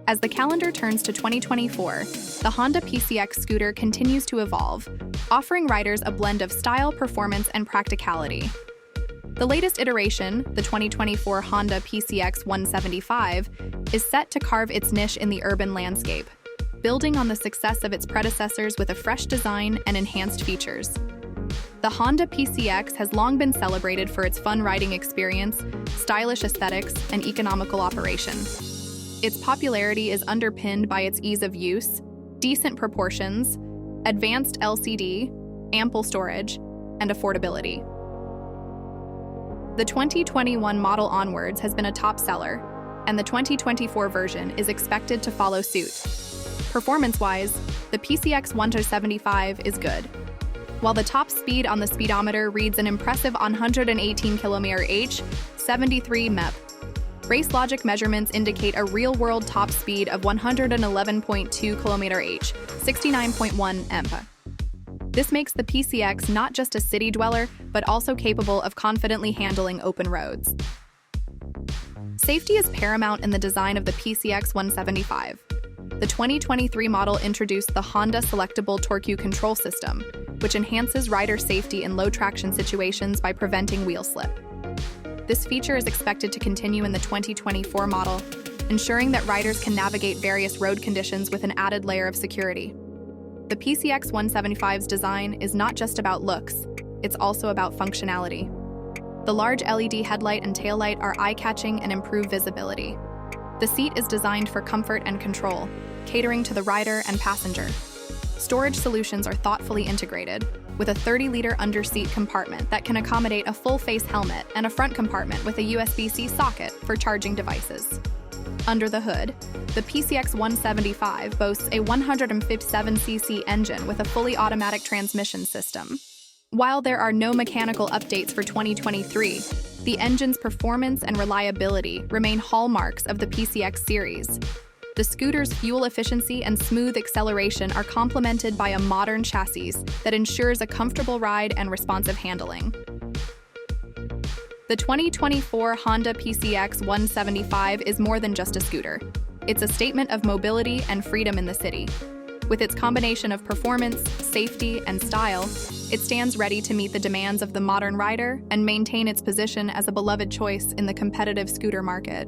As the calendar turns to 2024, the Honda PCX scooter continues to evolve, offering riders a blend of style, performance, and practicality. The latest iteration, the 2024 Honda PCX 175, is set to carve its niche in the urban landscape, building on the success of its predecessors with a fresh design and enhanced features. The Honda PCX has long been celebrated for its fun riding experience, stylish aesthetics, and economical operation. Its popularity is underpinned by its ease of use, decent proportions, advanced LCD, ample storage, and affordability. The 2021 model onwards has been a top seller, and the 2024 version is expected to follow suit. Performance-wise, the PCX 175 is good. While the top speed on the speedometer reads an impressive 118 km/h, 73 mph, race logic measurements indicate a real-world top speed of 111.2 km/h, 69.1 mph. This makes the PCX not just a city dweller, but also capable of confidently handling open roads. Safety is paramount in the design of the PCX 175. The 2023 model introduced the Honda Selectable Torque Control System, which enhances rider safety in low-traction situations by preventing wheel slip. This feature is expected to continue in the 2024 model, ensuring that riders can navigate various road conditions with an added layer of security. The PCX 175's design is not just about looks, it's also about functionality. The large LED headlight and taillight are eye-catching and improve visibility. The seat is designed for comfort and control, catering to the rider and passenger. Storage solutions are thoughtfully integrated, with a 30-liter under-seat compartment that can accommodate a full-face helmet and a front compartment with a USB-C socket for charging devices. Under the hood, the PCX 175 boasts a 157cc engine with a fully automatic transmission system. While there are no mechanical updates for 2023, the engine's performance and reliability remain hallmarks of the PCX series. The scooter's fuel efficiency and smooth acceleration are complemented by a modern chassis that ensures a comfortable ride and responsive handling. The 2024 Honda PCX 175 is more than just a scooter. It's a statement of mobility and freedom in the city. With its combination of performance, safety, and style, it stands ready to meet the demands of the modern rider and maintain its position as a beloved choice in the competitive scooter market.